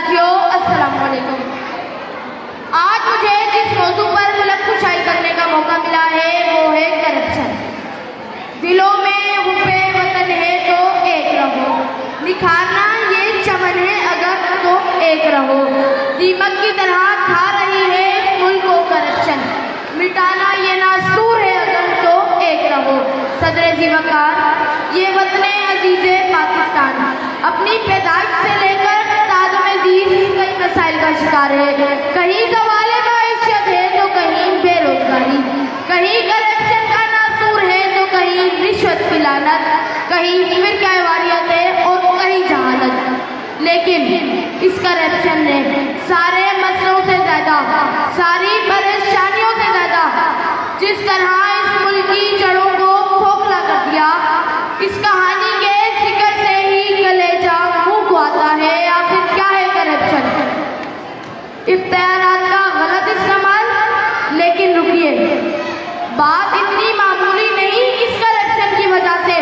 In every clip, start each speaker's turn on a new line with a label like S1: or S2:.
S1: साथियों, अस्सलाम वालेकुम। आज मुझे जिस मौजू पर मुलक कुशाई करने का मौका मिला है वो है करप्शन। दिलों में हुब्बे वतन है तो एक रहो, निखारना ये चमन है अगर तो एक रहो। दीमक की तरह खा रही है इस मुल्क को करप्शन, मिटाना ये नासूर है अगर तो एक रहो। सदर ज़ीवकार, ये वतन अजीज़े पाकिस्तान अपनी पैदाइश से लेकर कई मसाइल का शिकार है। कहीं ज़वाले मईशत है तो कहीं बेरोजगारी, कहीं करप्शन का नासूर है तो कहीं रिश्वत की लानत, कहीं फिरकावारियत है और कहीं जहालत। लेकिन इस करप्शन ने सारे मसलों से ज़्यादा, सारी परेशानियों से ज़्यादा जिस तरह इस मुल्क की जड़ों को खोखला कर दिया, इस कहानी के जिक्र से ही कलेजा मुंह को आता है। आखिर क्या है करप्शन? इख्तियारात का गलत इस्तेमाल। लेकिन रुकिए, बात इतनी मामूली नहीं। इस करप्शन की वजह से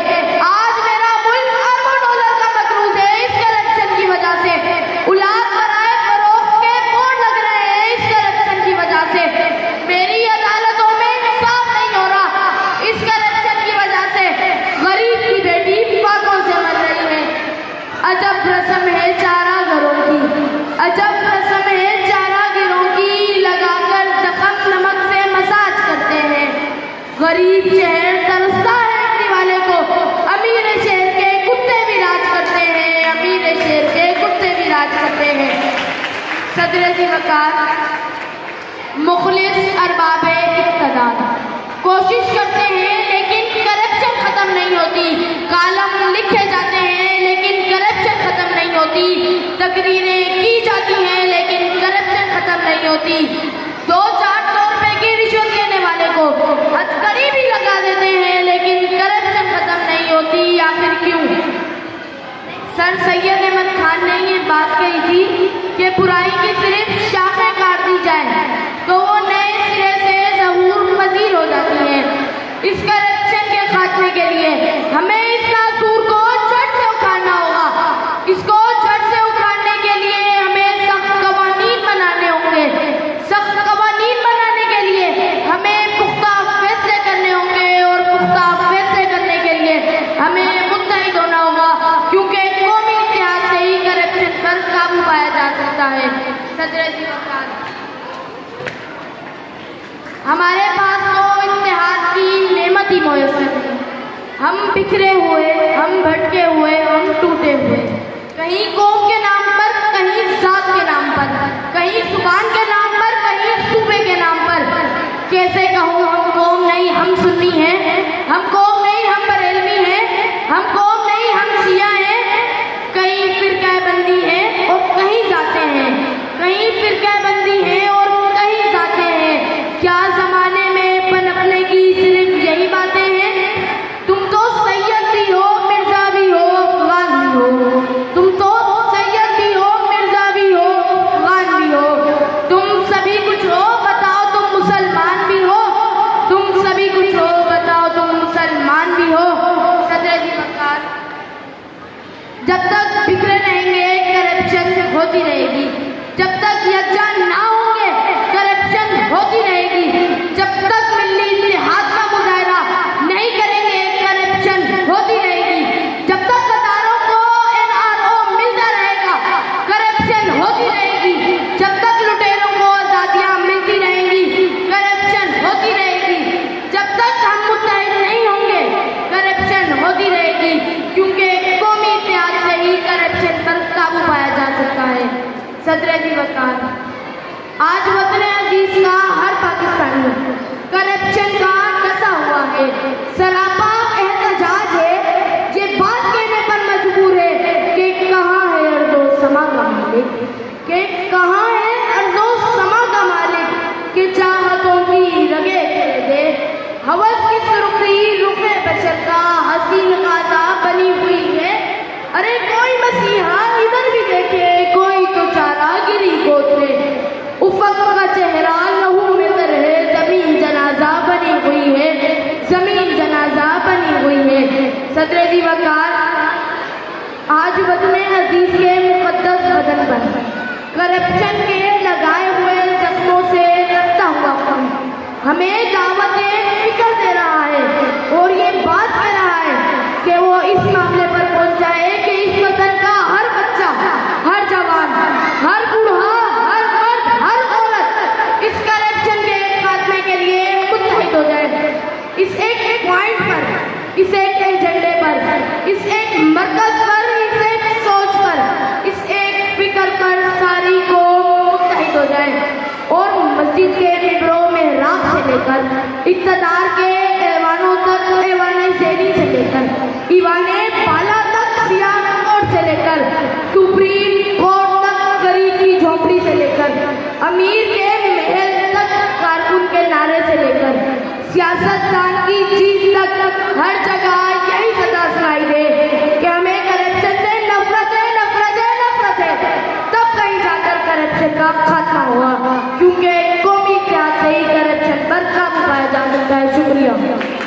S1: आज मेरा मुल्क अरबों डॉलर का मकरूज है। इस करप्शन की वजह से औलाद बराए फरोख्त के बोर्ड लग रहे हैं। इस करप्शन की वजह से मेरी अदालतों में इंसाफ नहीं हो रहा। इस करप्शन की वजह से गरीब की बेटी फाकों से मर रही है। अजब रस्म है चारा घरों की, अजब रस्म है चारा गिरों की, लगाकर जख्म नमक से मसाज करते हैं। गरीब शहर तरसता है इतनी वाले को, अमीर शहर के कुत्ते भी राज करते हैं, अमीर शहर के कुत्ते भी राज करते हैं। सदर ज़ीवकार, मुखलिस अरबाबे इक़्तिदार कोशिश करते हैं लेकिन करप्शन खत्म नहीं होती। कालम लिखे जाते हैं लेकिन करप्शन खत्म नहीं होती। तकरीरें की जाती हैं लेकिन करप्शन खत्म नहीं होती। 2-4 रुपए की रिश्वत लेने वाले को हथकड़ी भी लगा देते हैं लेकिन करप्शन खत्म नहीं होती। आखिर क्यों? सर सैयद अहमद खान ने ये बात कही थी कि बुराई की सिर्फ शाखें काट दी जाए तो वो नए सिरे से ज़हूर पजीर हो जाती है। इस करप्शन के खात्मे के लिए हमें इस नासूर को जड़ से उखाड़ना होगा। इसको जड़ से उखाड़ने के लिए हमें सख्त कवानीन बनाने होंगे। सख्त कवानीन बनाने के लिए हमें पुख्ता फैसले करने होंगे और पुख्ता फैसले करने के लिए हमें मुत्तहिद होना होगा, क्योंकि कौमी इत्तेहाद से ही करप्शन पर काबू पाया जा सकता है। सदर ज़ीवकार, हमारे पास तो इत्तेहाद की नेमत ही मुयस्सर है। हम बिखरे हुए, हम भटके हुए, हम टूटे हुए, कहीं कौम के नाम पर, कहीं जात के नाम पर, कहीं जुबान के नाम पर, कहीं सूबे के नाम पर। कैसे कहूँ, हम कौम नहीं हम सुन्नी हैं, हम कौम नहीं हम बरेलवी हैं, हम कौम नहीं हम शिया हैं। कहीं फिरकाबंदी है और कहीं जाते हैं, कहीं फिरकाबंदी है और कहीं जाते हैं। क्या जमाने में पनपने की सिर्फ यही बातें हैं? तुम तो सैयद भी हो, मिर्जा भी हो, अफगान भी हो। तुम तो सैयद भी हो, मिर्जा भी हो, अफगान भी हो। तुम सभी कुछ हो, बताओ तुम मुसलमान भी हो। तुम सभी कुछ हो, बताओ तुम मुसलमान भी हो। सदर ज़ीवकार, जब तक बिखरे रहेंगे करप्शन होती रहेगी। जब तक यकजान ना होंगे करप्शन होती रहेगी। जब तक मिली इत्तेहाद का मुजाहरा नहीं करेंगे करप्शन होती रहेगी। जब तक कतारों को NRO मिलता रहेगा करप्शन होती रहेगी। जब तक लुटेरों को आज़ादियाँ मिलती रहेंगी करप्शन होती रहेगी। जब तक हम मुत्तहिद नहीं होंगे करप्शन होती रहेगी, क्योंकि कौमी इत्तेहाद से ही करप्शन पर काबू पाया जा सकता है। सदर ज़ीवकार, आज वतन अजीज का हर पाकिस्तानी करप्शन का डसा हुआ है। सरापा एहतजाज है, ये बात कहने पर मजबूर है कि कहाँ है अर्ज़ो समा का मालिक, कि कहाँ है अर्ज़ो समा का मालिक, कि चाहतों की रगे दे हवस की सुर्खी रुखे बशर का हसीन काज़ा बनी हुई है। अरे कोई मसीहा इधर भी देखे, कोई तो चारा गिरी गोदरे, उफक का चेहरा लहू में तर है, जमीन जनाजा बनी हुई है, जमीन जनाजा बनी हुई है। सदर ज़ीवकार, आज वतन अजीज के मुक़द्दस बदन पर लेकर इक़्तिदार के ऐवानों तक, ऐवान ज़ेरी से लेकर ईवाने बाला तक, सियाह कोर्ट से लेकर सुप्रीम कोर्ट तक, गरीब की झोपड़ी से लेकर अमीर के महल तक, कारकुन के नारे से लेकर सियासतदान की जीत तक, हर जगह यही सदा सुनाई दे कि हमें करप्शन से नफरत है, नफरत है, नफरत है। तब कहीं जाकर करप्शन का खात्मा हुआ, क्योंकि कौमी क्या से ही करप्शन पर काबू पाया जा सकता है। शुक्रिया।